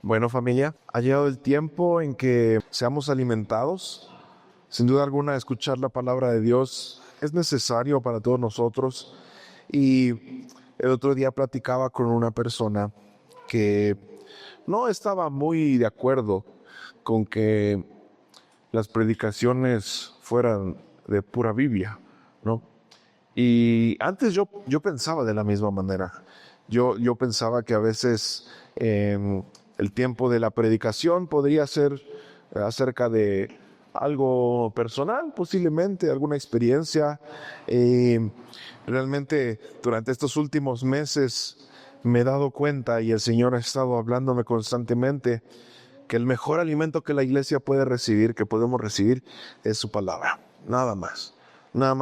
Bueno, familia, ha llegado el tiempo en que seamos alimentados. Sin duda alguna, escuchar la palabra de Dios es necesario para todos nosotros. Y el otro día platicaba con una persona que no estaba muy de acuerdo con que las predicaciones fueran de pura Biblia, ¿no? Y antes yo pensaba de la misma manera. Yo pensaba que a veces el tiempo de la predicación podría ser acerca de algo personal, posiblemente alguna experiencia. Realmente durante estos últimos meses me he dado cuenta, y el Señor ha estado hablándome constantemente, que el mejor alimento que la iglesia puede recibir, que podemos recibir, es su palabra. Nada más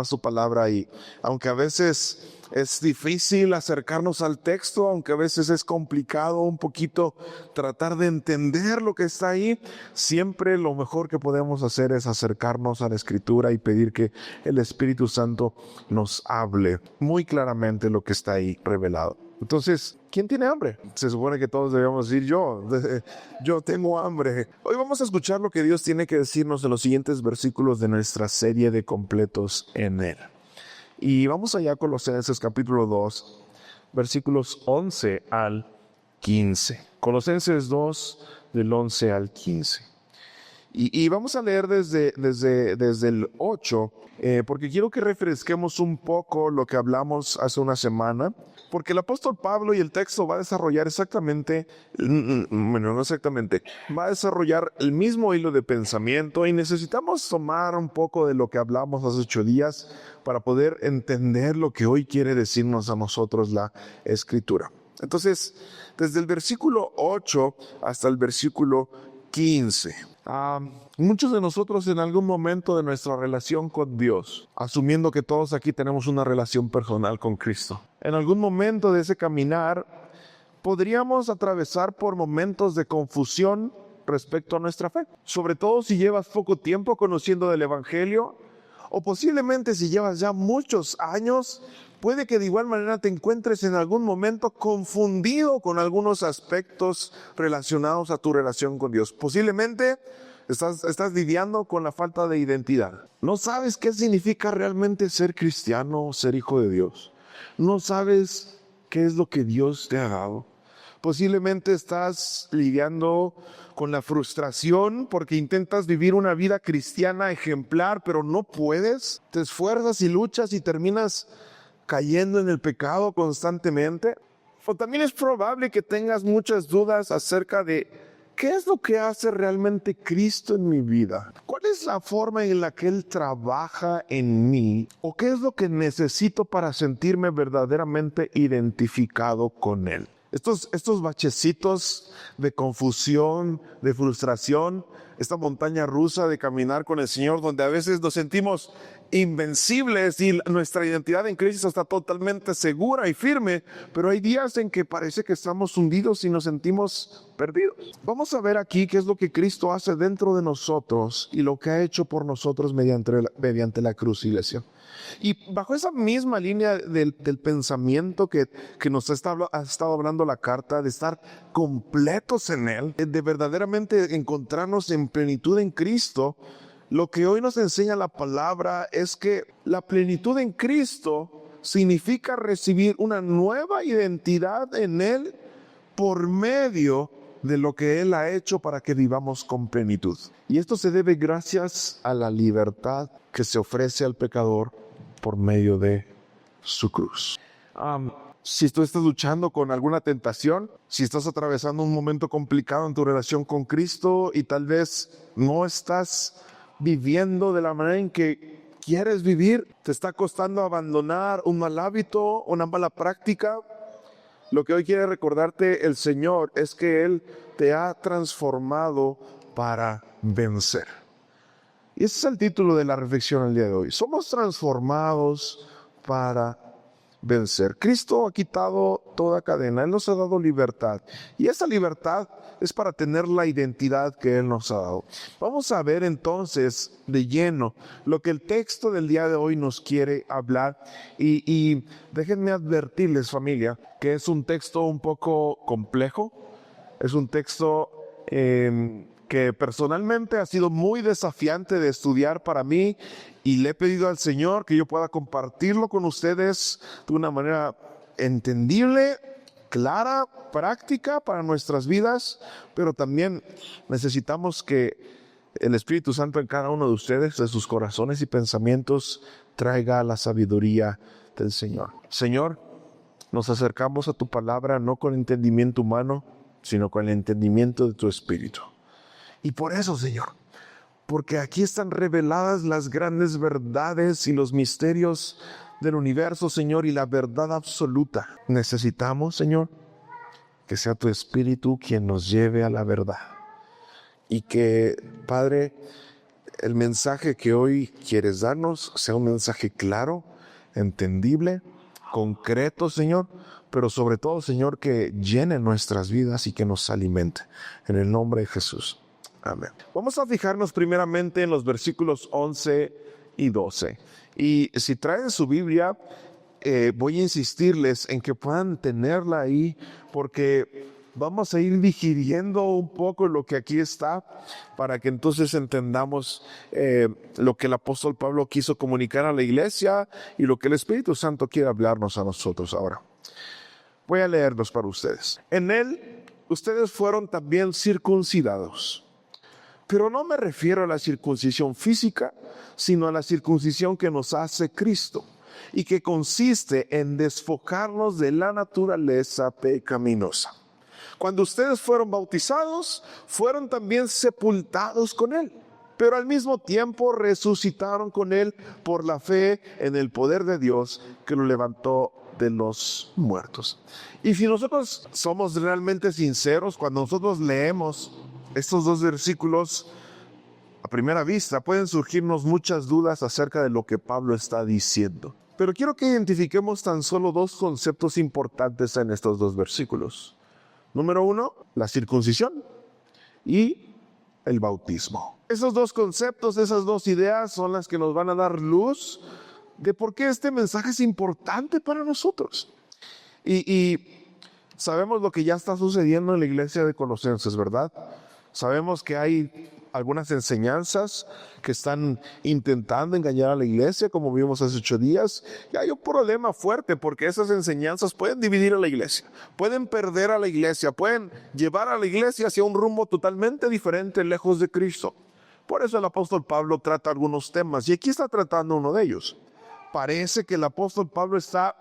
su palabra. Y aunque a veces es difícil acercarnos al texto, aunque a veces es complicado un poquito tratar de entender lo que está ahí, siempre lo mejor que podemos hacer es acercarnos a la Escritura y pedir que el Espíritu Santo nos hable muy claramente lo que está ahí revelado. Entonces, ¿quién tiene hambre? Se supone que todos debemos decir yo tengo hambre. Hoy vamos a escuchar lo que Dios tiene que decirnos en los siguientes versículos de nuestra serie de completos en Él. Y vamos allá a Colosenses capítulo 2, versículos 11 al 15. Colosenses 2, del 11 al 15. Y vamos a leer desde el 8, porque quiero que refresquemos un poco lo que hablamos hace una semana, porque el apóstol Pablo y el texto va a desarrollar va a desarrollar el mismo hilo de pensamiento, y necesitamos tomar un poco de lo que hablamos hace 8 días para poder entender lo que hoy quiere decirnos a nosotros la Escritura. Entonces, desde el versículo 8 hasta el versículo 15. Muchos de nosotros en algún momento de nuestra relación con Dios, asumiendo que todos aquí tenemos una relación personal con Cristo, en algún momento de ese caminar podríamos atravesar por momentos de confusión respecto a nuestra fe, sobre todo si llevas poco tiempo conociendo del Evangelio, o posiblemente si llevas ya muchos años. Puede que de igual manera te encuentres en algún momento confundido con algunos aspectos relacionados a tu relación con Dios. Posiblemente estás lidiando con la falta de identidad. No sabes qué significa realmente ser cristiano, ser hijo de Dios. No sabes qué es lo que Dios te ha dado. Posiblemente estás lidiando con la frustración porque intentas vivir una vida cristiana ejemplar, pero no puedes. Te esfuerzas y luchas y terminas cayendo en el pecado constantemente. O también es probable que tengas muchas dudas acerca de qué es lo que hace realmente Cristo en mi vida. ¿Cuál es la forma en la que Él trabaja en mí? ¿O qué es lo que necesito para sentirme verdaderamente identificado con Él? Estos bachecitos de confusión, de frustración, esta montaña rusa de caminar con el Señor, donde a veces nos sentimos invencibles y nuestra identidad en Cristo está totalmente segura y firme, pero hay días en que parece que estamos hundidos y nos sentimos perdidos. Vamos a ver aquí qué es lo que Cristo hace dentro de nosotros y lo que ha hecho por nosotros mediante la cruz, iglesia. Y bajo esa misma línea del pensamiento que nos ha estado hablando la carta, de estar completos en Él, de verdaderamente encontrarnos en plenitud en Cristo, lo que hoy nos enseña la palabra es que la plenitud en Cristo significa recibir una nueva identidad en Él por medio de lo que Él ha hecho para que vivamos con plenitud. Y esto se debe gracias a la libertad que se ofrece al pecador por medio de su cruz. Si tú estás luchando con alguna tentación, si estás atravesando un momento complicado en tu relación con Cristo y tal vez no estás viviendo de la manera en que quieres vivir, te está costando abandonar un mal hábito, una mala práctica, lo que hoy quiere recordarte el Señor es que Él te ha transformado para vencer. Y ese es el título de la reflexión el día de hoy. Somos transformados para vencer. Cristo ha quitado toda cadena. Él nos ha dado libertad. Y esa libertad es para tener la identidad que Él nos ha dado. Vamos a ver entonces de lleno lo que el texto del día de hoy nos quiere hablar. Y déjenme advertirles, familia, que es un texto un poco complejo. Es un texto que personalmente ha sido muy desafiante de estudiar para mí, y le he pedido al Señor que yo pueda compartirlo con ustedes de una manera entendible, clara, práctica para nuestras vidas, pero también necesitamos que el Espíritu Santo en cada uno de ustedes, de sus corazones y pensamientos, traiga la sabiduría del Señor. Señor, nos acercamos a tu palabra no con entendimiento humano, sino con el entendimiento de tu Espíritu. Y por eso, Señor, porque aquí están reveladas las grandes verdades y los misterios del universo, Señor, y la verdad absoluta. Necesitamos, Señor, que sea tu Espíritu quien nos lleve a la verdad. Y que, Padre, el mensaje que hoy quieres darnos sea un mensaje claro, entendible, concreto, Señor, pero sobre todo, Señor, que llene nuestras vidas y que nos alimente. En el nombre de Jesús. Amén. Vamos a fijarnos primeramente en los versículos 11 y 12. Y si traen su Biblia, voy a insistirles en que puedan tenerla ahí, porque vamos a ir digiriendo un poco lo que aquí está, para que entonces entendamos lo que el apóstol Pablo quiso comunicar a la iglesia y lo que el Espíritu Santo quiere hablarnos a nosotros ahora. Voy a leerlos para ustedes. En él, ustedes fueron también circuncidados. Pero no me refiero a la circuncisión física, sino a la circuncisión que nos hace Cristo, y que consiste en despojarnos de la naturaleza pecaminosa. Cuando ustedes fueron bautizados, fueron también sepultados con Él, pero al mismo tiempo resucitaron con Él por la fe en el poder de Dios que lo levantó de los muertos. Y si nosotros somos realmente sinceros, cuando nosotros leemos estos dos versículos, a primera vista pueden surgirnos muchas dudas acerca de lo que Pablo está diciendo. Pero quiero que identifiquemos tan solo dos conceptos importantes en estos dos versículos. Número 1, la circuncisión y el bautismo. Esos dos conceptos, esas dos ideas son las que nos van a dar luz de por qué este mensaje es importante para nosotros. Y sabemos lo que ya está sucediendo en la iglesia de Colosenses, ¿verdad? Sabemos que hay algunas enseñanzas que están intentando engañar a la iglesia, como vimos hace 8 días. Y hay un problema fuerte porque esas enseñanzas pueden dividir a la iglesia, pueden perder a la iglesia, pueden llevar a la iglesia hacia un rumbo totalmente diferente, lejos de Cristo. Por eso el apóstol Pablo trata algunos temas, y aquí está tratando uno de ellos. Parece que el apóstol Pablo está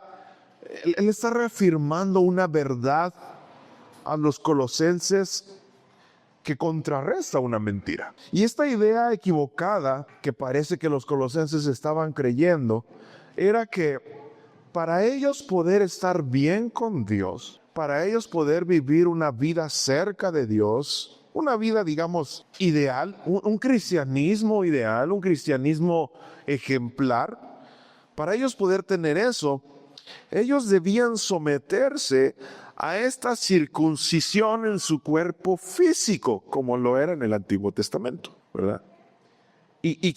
reafirmando una verdad a los colosenses que contrarresta una mentira. Y esta idea equivocada que parece que los colosenses estaban creyendo era que para ellos poder estar bien con Dios, para ellos poder vivir una vida cerca de Dios, una vida, digamos, ideal, un cristianismo ideal, un cristianismo ejemplar, para ellos poder tener eso, ellos debían someterse a esta circuncisión en su cuerpo físico, como lo era en el Antiguo Testamento, ¿verdad? Y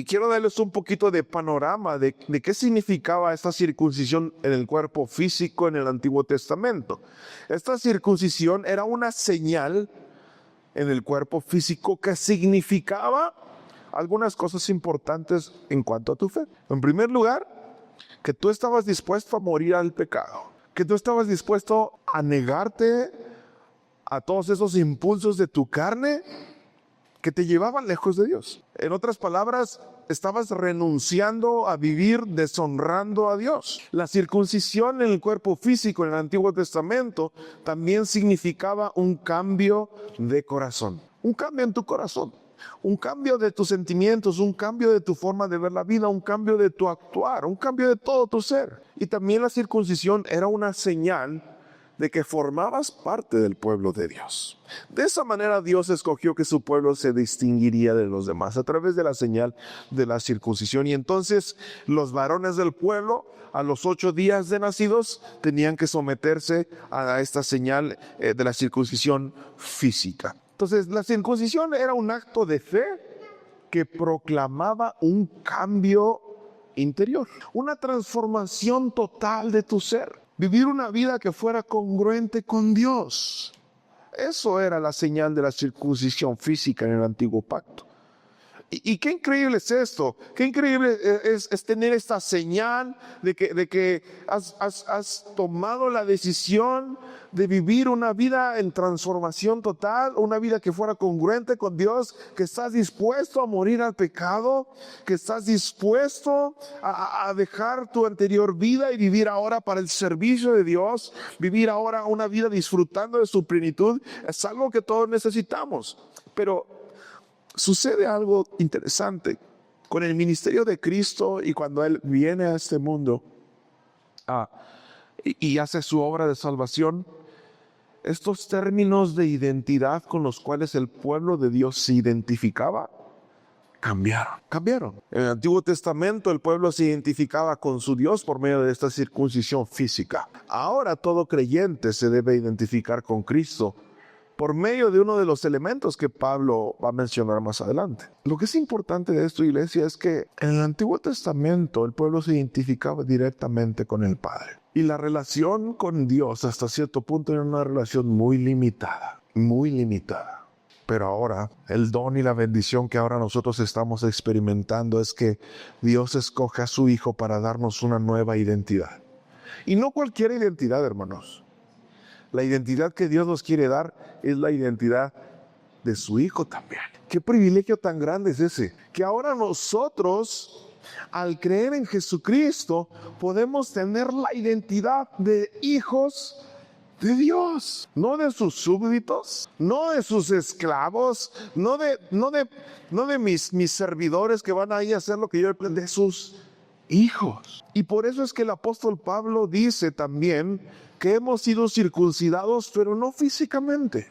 quiero darles un poquito de panorama de qué significaba esta circuncisión en el cuerpo físico en el Antiguo Testamento. Esta circuncisión era una señal en el cuerpo físico que significaba algunas cosas importantes en cuanto a tu fe. En primer lugar, que tú estabas dispuesto a morir al pecado, que tú estabas dispuesto a negarte a todos esos impulsos de tu carne que te llevaban lejos de Dios. En otras palabras, estabas renunciando a vivir deshonrando a Dios. La circuncisión en el cuerpo físico en el Antiguo Testamento también significaba un cambio de corazón, un cambio en tu corazón, un cambio de tus sentimientos, un cambio de tu forma de ver la vida, un cambio de tu actuar, un cambio de todo tu ser. Y también la circuncisión era una señal de que formabas parte del pueblo de Dios. De esa manera Dios escogió que su pueblo se distinguiría de los demás a través de la señal de la circuncisión. Y entonces los varones del pueblo, a los 8 días de nacidos, tenían que someterse a esta señal de la circuncisión física. Entonces la circuncisión era un acto de fe que proclamaba un cambio interior, una transformación total de tu ser. vivir una vida que fuera congruente con Dios. Eso era la señal de la circuncisión física en el antiguo pacto. Y qué increíble es esto, qué increíble es tener esta señal de que has tomado la decisión de vivir una vida en transformación total, una vida que fuera congruente con Dios, que estás dispuesto a morir al pecado, que estás dispuesto a dejar tu anterior vida y vivir ahora para el servicio de Dios, vivir ahora una vida disfrutando de su plenitud. Es algo que todos necesitamos, pero sucede algo interesante con el ministerio de Cristo y cuando Él viene a este mundo y hace su obra de salvación. Estos términos de identidad con los cuales el pueblo de Dios se identificaba cambiaron. En el Antiguo Testamento el pueblo se identificaba con su Dios por medio de esta circuncisión física. Ahora todo creyente se debe identificar con Cristo por medio de uno de los elementos que Pablo va a mencionar más adelante. Lo que es importante de esto, iglesia, es que en el Antiguo Testamento el pueblo se identificaba directamente con el Padre. Y la relación con Dios hasta cierto punto era una relación muy limitada. Pero ahora, el don y la bendición que ahora nosotros estamos experimentando es que Dios escoge a su Hijo para darnos una nueva identidad. Y no cualquier identidad, hermanos. La identidad que Dios nos quiere dar es la identidad de su Hijo también. Qué privilegio tan grande es ese, que ahora nosotros, al creer en Jesucristo, podemos tener la identidad de hijos de Dios, no de sus súbditos, no de sus esclavos, no de mis servidores que van ahí a hacer lo que yo aprendí, de sus hijos. Y por eso es que el apóstol Pablo dice también que hemos sido circuncidados, pero no físicamente,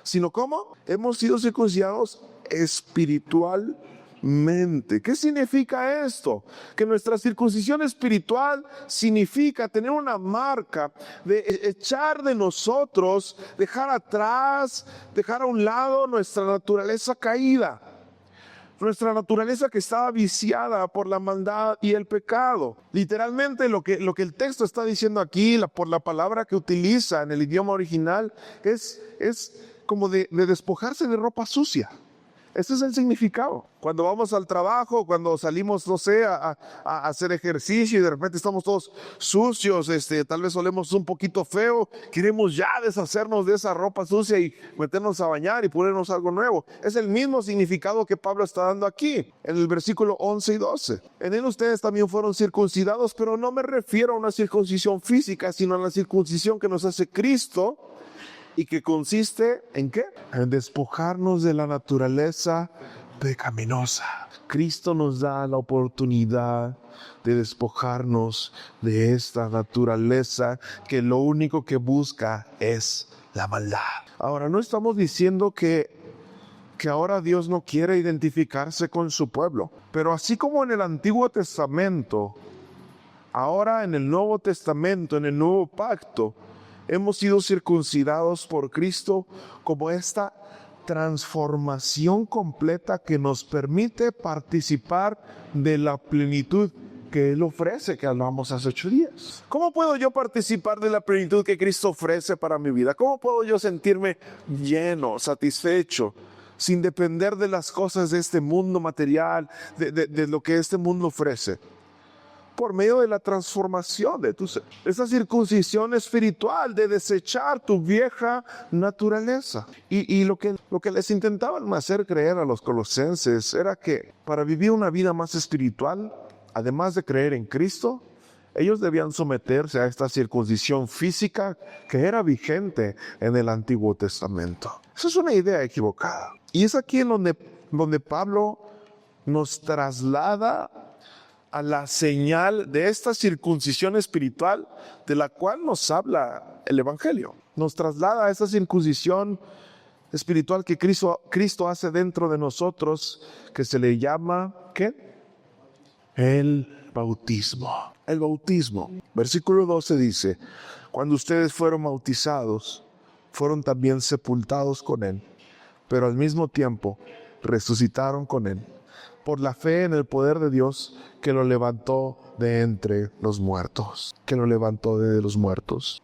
sino ¿cómo? Hemos sido circuncidados espiritualmente. ¿Qué significa esto? Que nuestra circuncisión espiritual significa tener una marca de echar de nosotros, dejar atrás, dejar a un lado nuestra naturaleza caída. Nuestra naturaleza que estaba viciada por la maldad y el pecado. Literalmente lo que el texto está diciendo aquí, por la palabra que utiliza en el idioma original, es como de despojarse de ropa sucia. Ese es el significado. Cuando vamos al trabajo, cuando salimos, no sé, a hacer ejercicio y de repente estamos todos sucios, tal vez olemos un poquito feo, queremos ya deshacernos de esa ropa sucia y meternos a bañar y ponernos algo nuevo. Es el mismo significado que Pablo está dando aquí, en el versículo 11 y 12. En él ustedes también fueron circuncidados, pero no me refiero a una circuncisión física, sino a la circuncisión que nos hace Cristo. ¿Y que consiste en qué? En despojarnos de la naturaleza pecaminosa. Cristo nos da la oportunidad de despojarnos de esta naturaleza que lo único que busca es la maldad. Ahora, no estamos diciendo que ahora Dios no quiere identificarse con su pueblo, pero así como en el Antiguo Testamento, ahora en el Nuevo Testamento, en el Nuevo Pacto, hemos sido circuncidados por Cristo como esta transformación completa que nos permite participar de la plenitud que Él ofrece, que hablamos hace 8 días. ¿Cómo puedo yo participar de la plenitud que Cristo ofrece para mi vida? ¿Cómo puedo yo sentirme lleno, satisfecho, sin depender de las cosas de este mundo material, de lo que este mundo ofrece? Por medio de la transformación de tu ser. Esa circuncisión espiritual de desechar tu vieja naturaleza. Y lo que les intentaban hacer creer a los colosenses era que para vivir una vida más espiritual, además de creer en Cristo, ellos debían someterse a esta circuncisión física que era vigente en el Antiguo Testamento. Esa es una idea equivocada. Y es aquí en donde Pablo nos traslada a la señal de esta circuncisión espiritual de la cual nos habla el Evangelio. Nos traslada a esta circuncisión espiritual que Cristo hace dentro de nosotros, que se le llama, ¿qué? El bautismo. El bautismo. Versículo 12 dice, cuando ustedes fueron bautizados, fueron también sepultados con Él, pero al mismo tiempo resucitaron con Él por la fe en el poder de Dios que lo levantó de entre los muertos.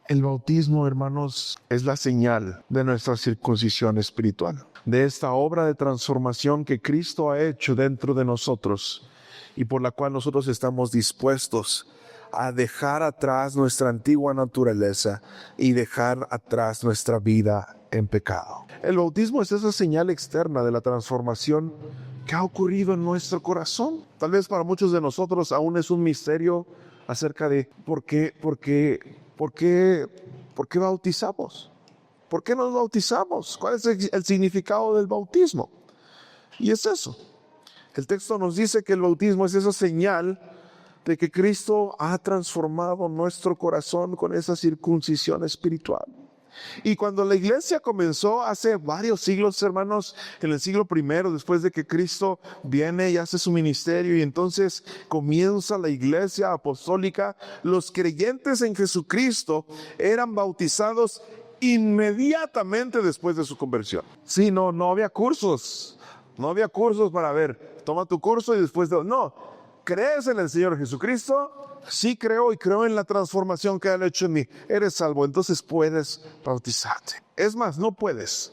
El bautismo, hermanos, es la señal de nuestra circuncisión espiritual, de esta obra de transformación que Cristo ha hecho dentro de nosotros y por la cual nosotros estamos dispuestos a dejar atrás nuestra antigua naturaleza y dejar atrás nuestra vida en pecado. El bautismo es esa señal externa de la transformación que ha ocurrido en nuestro corazón. Tal vez para muchos de nosotros aún es un misterio acerca de por qué bautizamos. ¿Por qué nos bautizamos? ¿Cuál es el significado del bautismo? Y es eso. El texto nos dice que el bautismo es esa señal de que Cristo ha transformado nuestro corazón con esa circuncisión espiritual. Y cuando la iglesia comenzó hace varios siglos, hermanos, en el siglo I, después de que Cristo viene y hace su ministerio, y entonces comienza la iglesia apostólica, los creyentes en Jesucristo eran bautizados inmediatamente después de su conversión. Sí, no había cursos. No había cursos para ver, toma tu curso y después no. ¿Crees en el Señor Jesucristo? Sí creo y creo en la transformación que Él ha hecho en mí. Eres salvo, entonces puedes bautizarte. Es más, no puedes.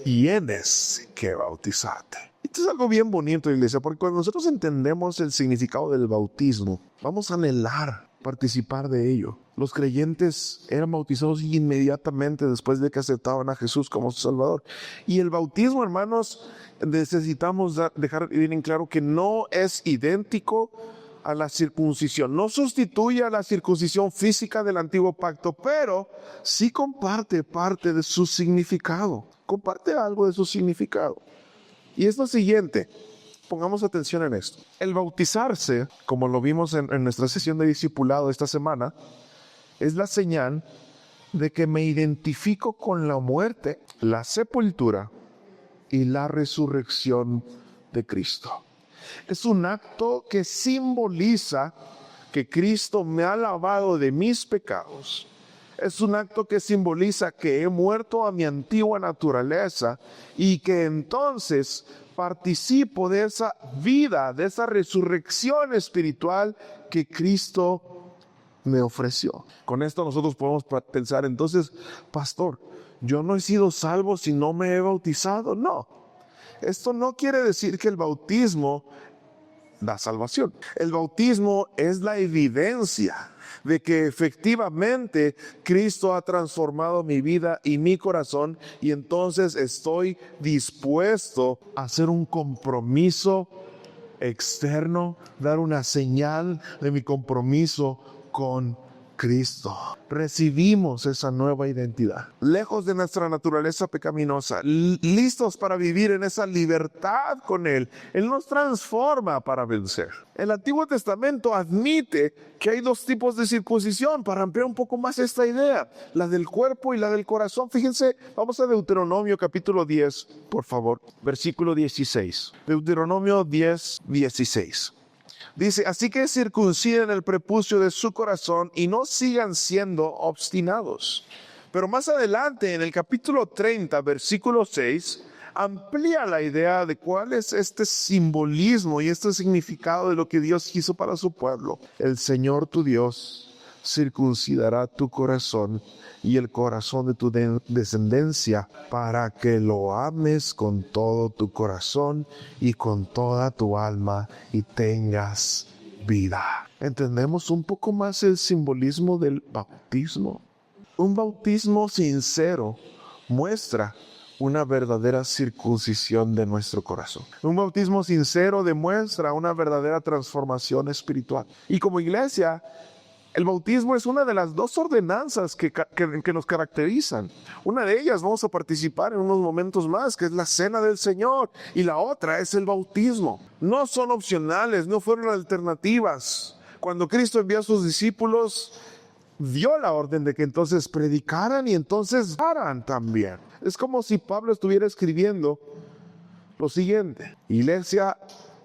Tienes que bautizarte. Esto es algo bien bonito, iglesia, porque cuando nosotros entendemos el significado del bautismo, vamos a anhelar participar de ello. Los creyentes eran bautizados inmediatamente después de que aceptaban a Jesús como su Salvador. Y el bautismo, hermanos, necesitamos dejar bien en claro que no es idéntico a la circuncisión. No sustituye a la circuncisión física del antiguo pacto, pero sí comparte parte de su significado. Comparte algo de su significado. Y es lo siguiente. Pongamos atención en esto. El bautizarse, como lo vimos en nuestra sesión de discipulado esta semana, es la señal de que me identifico con la muerte, la sepultura y la resurrección de Cristo. Es un acto que simboliza que Cristo me ha lavado de mis pecados. Es un acto que simboliza que he muerto a mi antigua naturaleza y que entonces participo de esa vida, de esa resurrección espiritual que Cristo me ofreció. Con esto nosotros podemos pensar, entonces, pastor, yo no he sido salvo si no me he bautizado. No, esto no quiere decir que el bautismo da salvación. El bautismo es la evidencia de que efectivamente Cristo ha transformado mi vida y mi corazón, y entonces estoy dispuesto a hacer un compromiso externo, dar una señal de mi compromiso con Cristo. Recibimos esa nueva identidad, lejos de nuestra naturaleza pecaminosa, listos para vivir en esa libertad con Él. Él nos transforma para vencer. El Antiguo Testamento admite que hay dos tipos de circuncisión, para ampliar un poco más esta idea, la del cuerpo y la del corazón. Fíjense, vamos a Deuteronomio capítulo 10, por favor, versículo 16. Deuteronomio 10, 16. Dice, así que circunciden el prepucio de su corazón y no sigan siendo obstinados. Pero más adelante, en el capítulo 30, versículo 6, amplía la idea de cuál es este simbolismo y este significado de lo que Dios quiso para su pueblo. El Señor tu Dios circuncidará tu corazón y el corazón de tu descendencia, para que lo ames con todo tu corazón y con toda tu alma y tengas vida. ¿Entendemos un poco más el simbolismo del bautismo? Un bautismo sincero muestra una verdadera circuncisión de nuestro corazón. Un bautismo sincero demuestra una verdadera transformación espiritual. Y como iglesia, el bautismo es una de las dos ordenanzas que nos caracterizan. Una de ellas vamos a participar en unos momentos más, que es la cena del Señor, y la otra es el bautismo. No son opcionales, no fueron alternativas. Cuando Cristo envió a sus discípulos, dio la orden de que entonces predicaran y entonces daran también. Es como si Pablo estuviera escribiendo lo siguiente: iglesia,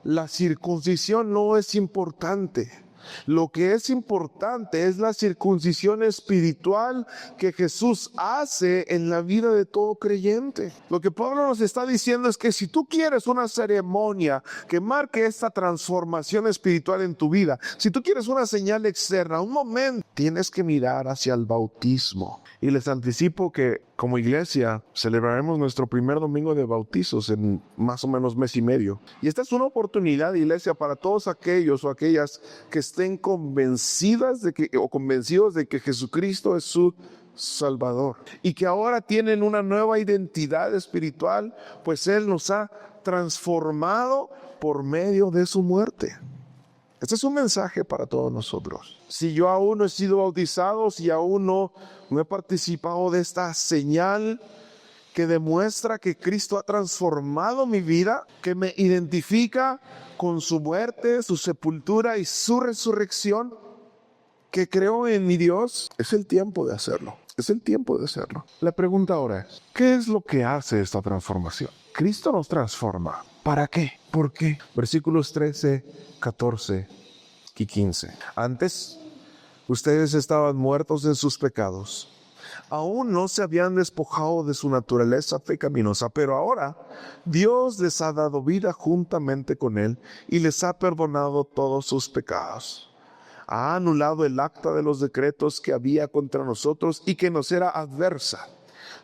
la circuncisión no es importante. Lo que es importante es la circuncisión espiritual que Jesús hace en la vida de todo creyente. Lo que Pablo nos está diciendo es que si tú quieres una ceremonia que marque esta transformación espiritual en tu vida, si tú quieres una señal externa, un momento, tienes que mirar hacia el bautismo. Y les anticipo que como iglesia celebraremos nuestro primer domingo de bautizos en más o menos mes y medio. Y esta es una oportunidad, iglesia, para todos aquellos o aquellas que estén convencidos de que Jesucristo es su Salvador y que ahora tienen una nueva identidad espiritual, pues Él nos ha transformado por medio de su muerte. Este es un mensaje para todos nosotros. Si yo aún no he sido bautizado, si aún no he participado de esta señal que demuestra que Cristo ha transformado mi vida, que me identifica con su muerte, su sepultura y su resurrección, que creo en mi Dios, es el tiempo de hacerlo. Es el tiempo de hacerlo. La pregunta ahora es, ¿qué es lo que hace esta transformación? Cristo nos transforma. ¿Para qué? ¿Por qué? Versículos 13, 14 y 15. Antes, ustedes estaban muertos en sus pecados. Aún no se habían despojado de su naturaleza pecaminosa, pero ahora Dios les ha dado vida juntamente con Él y les ha perdonado todos sus pecados. Ha anulado el acta de los decretos que había contra nosotros y que nos era adversa.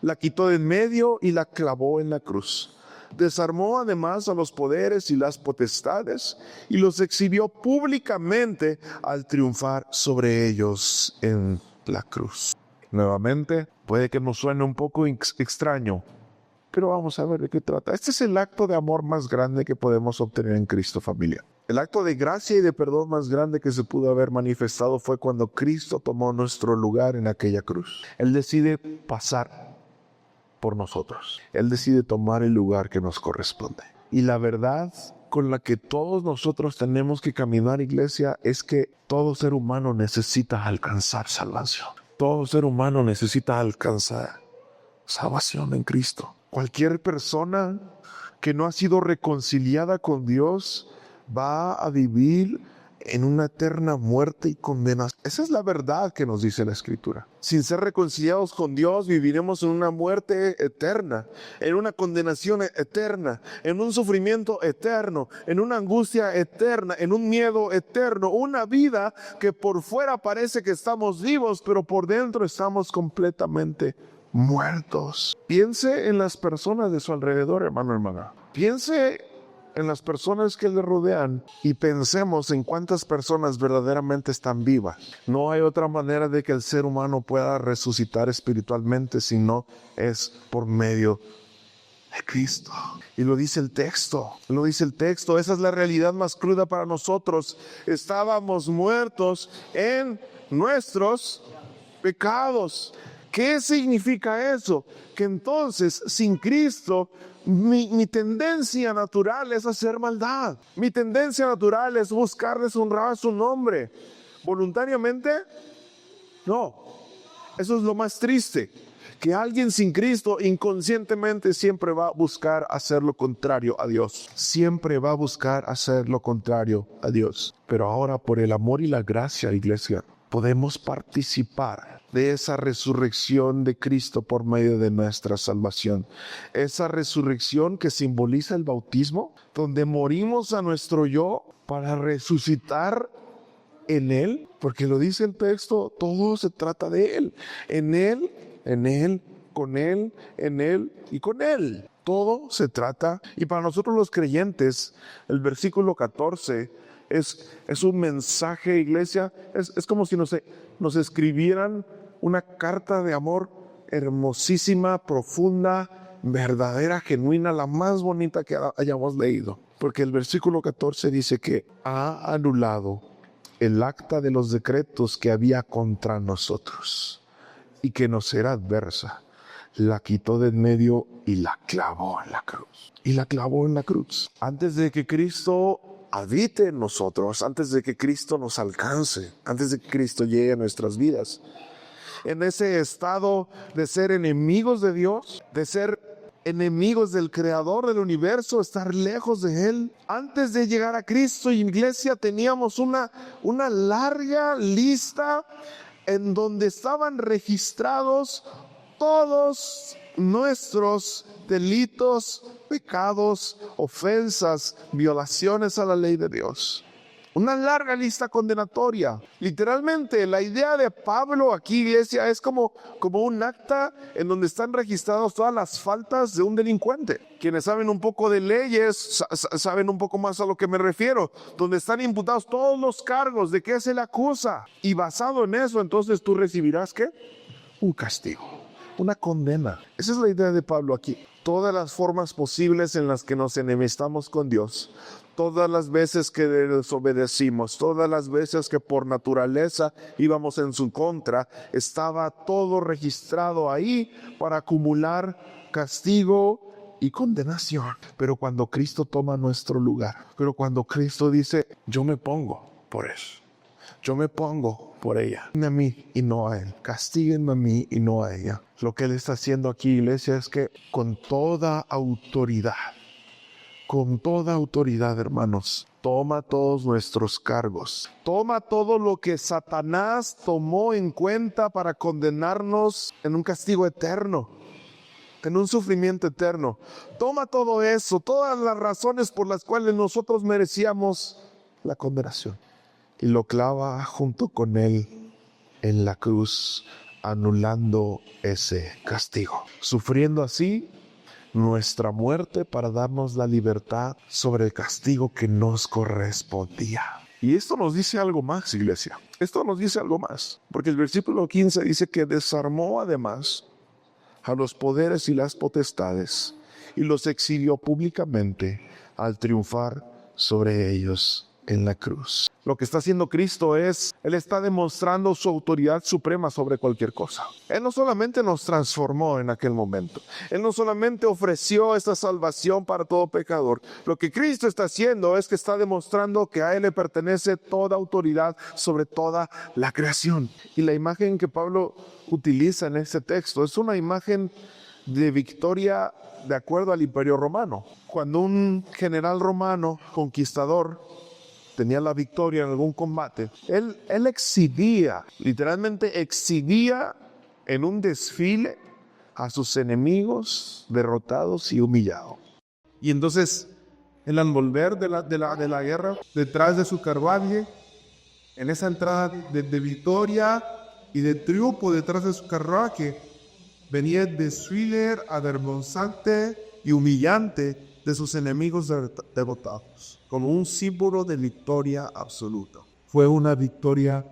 La quitó de en medio y la clavó en la cruz. Desarmó además a los poderes y las potestades y los exhibió públicamente al triunfar sobre ellos en la cruz. Nuevamente, puede que nos suene un poco extraño, pero vamos a ver de qué trata. Este es el acto de amor más grande que podemos obtener en Cristo, familia. El acto de gracia y de perdón más grande que se pudo haber manifestado fue cuando Cristo tomó nuestro lugar en aquella cruz. Él decide pasar por nosotros. Él decide tomar el lugar que nos corresponde. Y la verdad con la que todos nosotros tenemos que caminar, iglesia, es que todo ser humano necesita alcanzar salvación. Todo ser humano necesita alcanzar salvación en Cristo. Cualquier persona que no ha sido reconciliada con Dios va a vivir en una eterna muerte y condenación. Esa es la verdad que nos dice la Escritura. Sin ser reconciliados con Dios, viviremos en una muerte eterna, en una condenación eterna, en un sufrimiento eterno, en una angustia eterna, en un miedo eterno, una vida que por fuera parece que estamos vivos, pero por dentro estamos completamente muertos. Piense en las personas de su alrededor, hermano, hermana. Piense en las personas que le rodean y pensemos en cuántas personas verdaderamente están vivas. No hay otra manera de que el ser humano pueda resucitar espiritualmente si no es por medio de Cristo. Y lo dice el texto, esa es la realidad más cruda para nosotros. Estábamos muertos en nuestros pecados. ¿Qué significa eso? Que entonces, sin Cristo, mi tendencia natural es hacer maldad. Mi tendencia natural es buscar deshonrar su nombre. ¿Voluntariamente? No. Eso es lo más triste. Que alguien sin Cristo inconscientemente siempre va a buscar hacer lo contrario a Dios. Siempre va a buscar hacer lo contrario a Dios. Pero ahora, por el amor y la gracia, iglesia, podemos participar de esa resurrección de Cristo por medio de nuestra salvación. Esa resurrección que simboliza el bautismo, donde morimos a nuestro yo para resucitar en Él, porque lo dice el texto, todo se trata de Él. En Él, con Él, en Él y con Él. Todo se trata, y para nosotros los creyentes, el versículo 14 es un mensaje, iglesia, es como si nos escribieran una carta de amor hermosísima, profunda, verdadera, genuina, la más bonita que hayamos leído. Porque el versículo 14 dice que ha anulado el acta de los decretos que había contra nosotros y que nos era adversa. La quitó de en medio y la clavó en la cruz. Y la clavó en la cruz. Antes de que Cristo habite en nosotros, antes de que Cristo nos alcance, antes de que Cristo llegue a nuestras vidas, en ese estado de ser enemigos de Dios, de ser enemigos del Creador del universo, estar lejos de Él. Antes de llegar a Cristo, iglesia, teníamos una larga lista en donde estaban registrados todos nuestros delitos, pecados, ofensas, violaciones a la ley de Dios. Una larga lista condenatoria. Literalmente, la idea de Pablo aquí, iglesia, es como un acta en donde están registradas todas las faltas de un delincuente. Quienes saben un poco de leyes, saben un poco más a lo que me refiero. Donde están imputados todos los cargos de qué se le acusa. Y basado en eso, entonces tú recibirás, ¿qué? Un castigo, una condena. Esa es la idea de Pablo aquí. Todas las formas posibles en las que nos enemistamos con Dios, todas las veces que desobedecimos, todas las veces que por naturaleza íbamos en su contra, estaba todo registrado ahí para acumular castigo y condenación. Pero cuando Cristo toma nuestro lugar, pero cuando Cristo dice, yo me pongo por eso, yo me pongo por ella, a mí y no a él, castíguenme a mí y no a ella. Lo que él está haciendo aquí, iglesia, es que con toda autoridad, hermanos, toma todos nuestros cargos. Toma todo lo que Satanás tomó en cuenta para condenarnos en un castigo eterno, en un sufrimiento eterno. Toma todo eso, todas las razones por las cuales nosotros merecíamos la condenación, y lo clava junto con él en la cruz, anulando ese castigo, sufriendo así nuestra muerte para darnos la libertad sobre el castigo que nos correspondía. Y esto nos dice algo más, iglesia. Esto nos dice algo más, porque el versículo 15 dice que desarmó además a los poderes y las potestades y los exhibió públicamente al triunfar sobre ellos en la cruz. Lo que está haciendo Cristo es, Él está demostrando su autoridad suprema sobre cualquier cosa. Él no solamente nos transformó en aquel momento, Él no solamente ofreció esta salvación para todo pecador. Lo que Cristo está haciendo es que está demostrando que a Él le pertenece toda autoridad sobre toda la creación. Y la imagen que Pablo utiliza en este texto es una imagen de victoria de acuerdo al Imperio Romano. Cuando un general romano conquistador tenía la victoria en algún combate, él exhibía, literalmente exhibía en un desfile a sus enemigos derrotados y humillados. Y entonces, el al volver de la guerra, detrás de su carruaje, en esa entrada de victoria y de triunfo detrás de su carruaje, venía el desfile avergonzante y humillante de sus enemigos derrotados, como un símbolo de victoria absoluta. Fue una victoria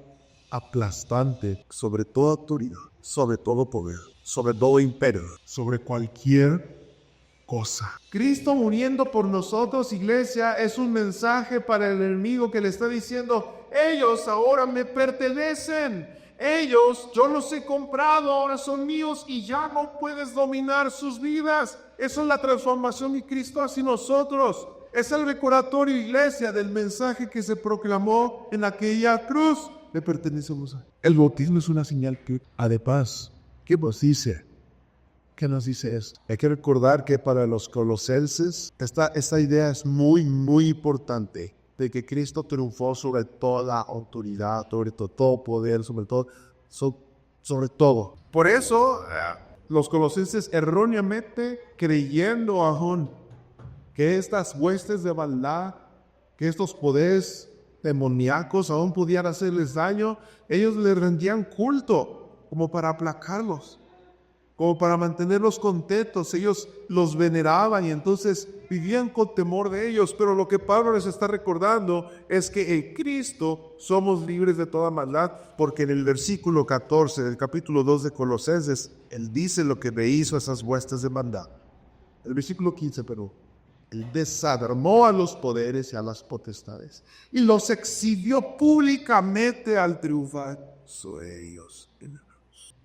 aplastante sobre toda autoridad, sobre todo poder, sobre todo imperio, sobre cualquier cosa. Cristo muriendo por nosotros, iglesia, es un mensaje para el enemigo que le está diciendo, ellos ahora me pertenecen. Ellos, yo los he comprado, ahora son míos y ya no puedes dominar sus vidas. Esa es la transformación que Cristo hace en nosotros. Es el recordatorio, iglesia, del mensaje que se proclamó en aquella cruz. Le pertenecemos a Él. El bautismo es una señal que, además, ¿qué nos dice? ¿Qué nos dice esto? Hay que recordar que para los colosenses, esta idea es muy, muy importante, de que Cristo triunfó sobre toda autoridad, sobre todo poder, sobre todo. Por eso, los colosenses erróneamente creyendo aún que estas huestes de maldad, que estos poderes demoníacos aún pudieran hacerles daño, ellos les rendían culto como para aplacarlos, como para mantenerlos contentos. Ellos los veneraban y entonces vivían con temor de ellos. Pero lo que Pablo les está recordando es que en Cristo somos libres de toda maldad, porque en el versículo 14 del capítulo 2 de Colosenses, él dice lo que le hizo a esas huestes de maldad. El versículo 15, pero él desarmó a los poderes y a las potestades y los exhibió públicamente al triunfar sobre ellos.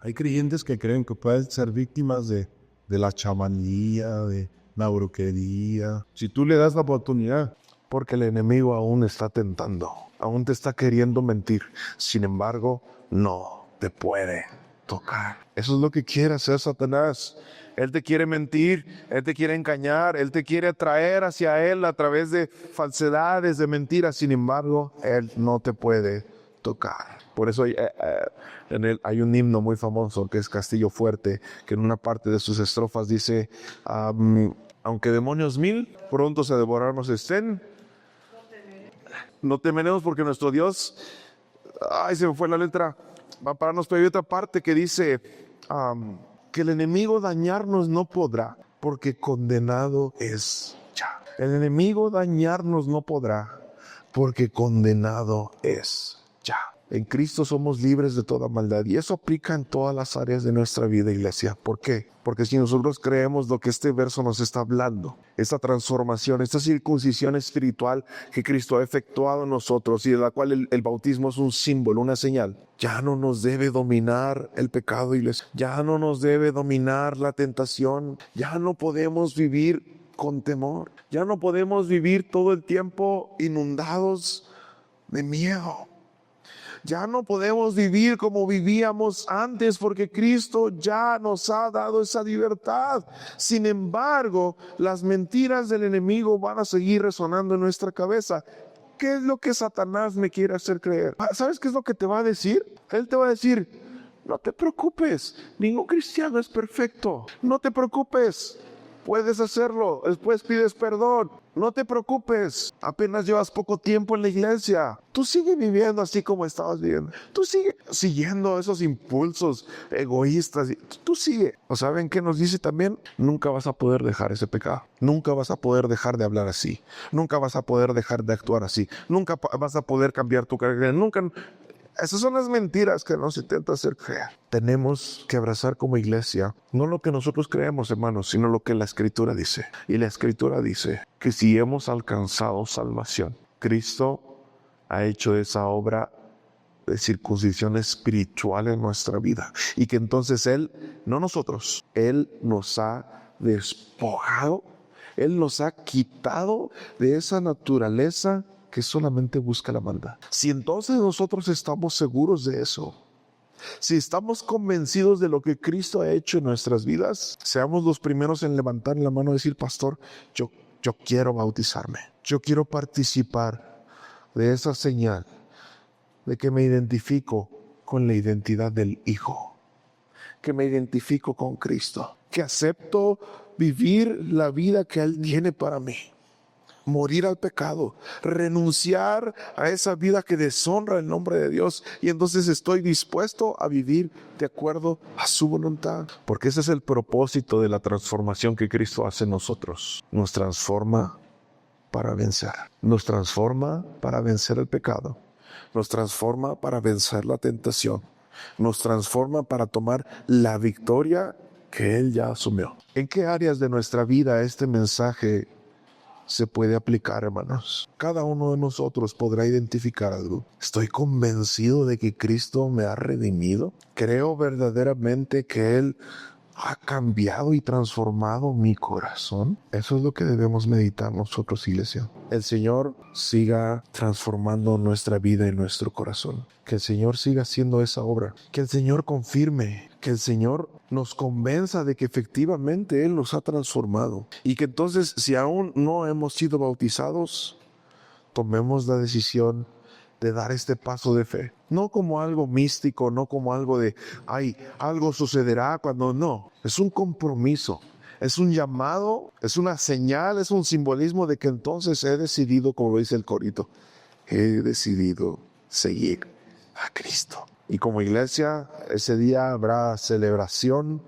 Hay creyentes que creen que pueden ser víctimas de la chamanía, de la brujería. Si tú le das la oportunidad, porque el enemigo aún está tentando, aún te está queriendo mentir. Sin embargo, no te puede. tocar. Eso es lo que quiere hacer Satanás. Él te quiere mentir, Él te quiere engañar, Él te quiere atraer hacia Él a través de falsedades, de mentiras. Sin embargo, Él no te puede tocar. Por eso hay un himno muy famoso que es Castillo Fuerte, que en una parte de sus estrofas dice, aunque demonios mil prontos a devorarnos estén, no temeremos porque nuestro Dios, se me fue la letra, va a pararnos, pero hay otra parte que dice, que el enemigo dañarnos no podrá, porque condenado es ya. El enemigo dañarnos no podrá, porque condenado es ya. En Cristo somos libres de toda maldad, y eso aplica en todas las áreas de nuestra vida, iglesia. ¿Por qué? Porque si nosotros creemos lo que este verso nos está hablando, esta transformación, esta circuncisión espiritual que Cristo ha efectuado en nosotros y de la cual el bautismo es un símbolo, una señal, ya no nos debe dominar el pecado, iglesia. Ya no nos debe dominar la tentación. Ya no podemos vivir con temor. Ya no podemos vivir todo el tiempo inundados de miedo. Ya no podemos vivir como vivíamos antes, porque Cristo ya nos ha dado esa libertad. Sin embargo, las mentiras del enemigo van a seguir resonando en nuestra cabeza. ¿Qué es lo que Satanás me quiere hacer creer? ¿Sabes qué es lo que te va a decir? Él te va a decir, no te preocupes, ningún cristiano es perfecto. No te preocupes, puedes hacerlo, después pides perdón. No te preocupes, apenas llevas poco tiempo en la iglesia. Tú sigue viviendo así como estabas viviendo. Tú sigue siguiendo esos impulsos egoístas. Tú sigue. ¿O saben qué nos dice también? Nunca vas a poder dejar ese pecado. Nunca vas a poder dejar de hablar así. Nunca vas a poder dejar de actuar así. Nunca vas a poder cambiar tu carácter. Nunca. Esas son las mentiras que nos intenta hacer creer. Tenemos que abrazar como iglesia, no lo que nosotros creemos, hermanos, sino lo que la Escritura dice. Y la Escritura dice que si hemos alcanzado salvación, Cristo ha hecho esa obra de circuncisión espiritual en nuestra vida. Y que entonces Él, no nosotros, Él nos ha despojado, Él nos ha quitado de esa naturaleza que solamente busca la maldad. Si entonces nosotros estamos seguros de eso, si estamos convencidos de lo que Cristo ha hecho en nuestras vidas, seamos los primeros en levantar la mano y decir, pastor, yo quiero bautizarme. Yo quiero participar de esa señal de que me identifico con la identidad del Hijo, que me identifico con Cristo, que acepto vivir la vida que Él tiene para mí. Morir al pecado, renunciar a esa vida que deshonra el nombre de Dios, y entonces estoy dispuesto a vivir de acuerdo a su voluntad, porque ese es el propósito de la transformación que Cristo hace en nosotros. Nos transforma para vencer, nos transforma para vencer el pecado, nos transforma para vencer la tentación, nos transforma para tomar la victoria que Él ya asumió. ¿En qué áreas de nuestra vida este mensaje se puede aplicar, hermanos? Cada uno de nosotros podrá identificar algo. ¿Estoy convencido de que Cristo me ha redimido? ¿Creo verdaderamente que Él ha cambiado y transformado mi corazón? Eso es lo que debemos meditar nosotros, iglesia. El Señor siga transformando nuestra vida y nuestro corazón. Que el Señor siga haciendo esa obra. Que el Señor confirme. Que el Señor nos convenza de que efectivamente Él nos ha transformado. Y que entonces, si aún no hemos sido bautizados, tomemos la decisión de dar este paso de fe. No como algo místico, no como algo de, algo sucederá cuando no. Es un compromiso, es un llamado, es una señal, es un simbolismo de que entonces he decidido, como dice el corito, he decidido seguir a Cristo. Y como iglesia, ese día habrá celebración,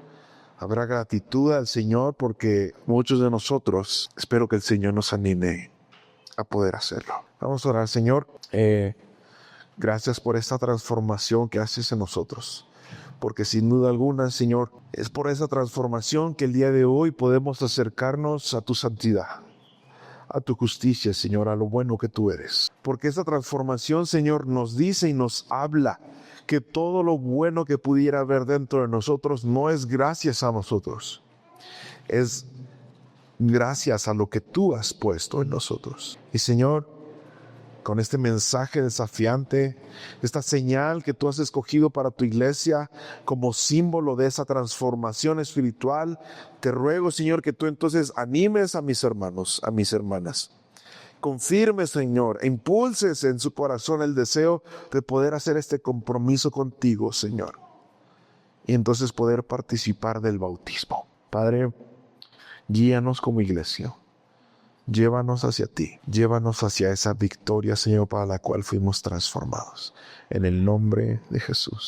habrá gratitud al Señor, porque muchos de nosotros, espero que el Señor nos anime a poder hacerlo. Vamos a orar, Señor. Gracias por esta transformación que haces en nosotros. Porque sin duda alguna, Señor, es por esa transformación que el día de hoy podemos acercarnos a tu santidad, a tu justicia, Señor, a lo bueno que tú eres. Porque esa transformación, Señor, nos dice y nos habla que todo lo bueno que pudiera haber dentro de nosotros no es gracias a nosotros, es gracias a lo que tú has puesto en nosotros. Y Señor, con este mensaje desafiante, esta señal que tú has escogido para tu iglesia como símbolo de esa transformación espiritual. Te ruego, Señor, que tú entonces animes a mis hermanos, a mis hermanas. Confirme, Señor, e impulses en su corazón el deseo de poder hacer este compromiso contigo, Señor. Y entonces poder participar del bautismo. Padre, guíanos como iglesia. Llévanos hacia ti. Llévanos hacia esa victoria, Señor, para la cual fuimos transformados. En el nombre de Jesús.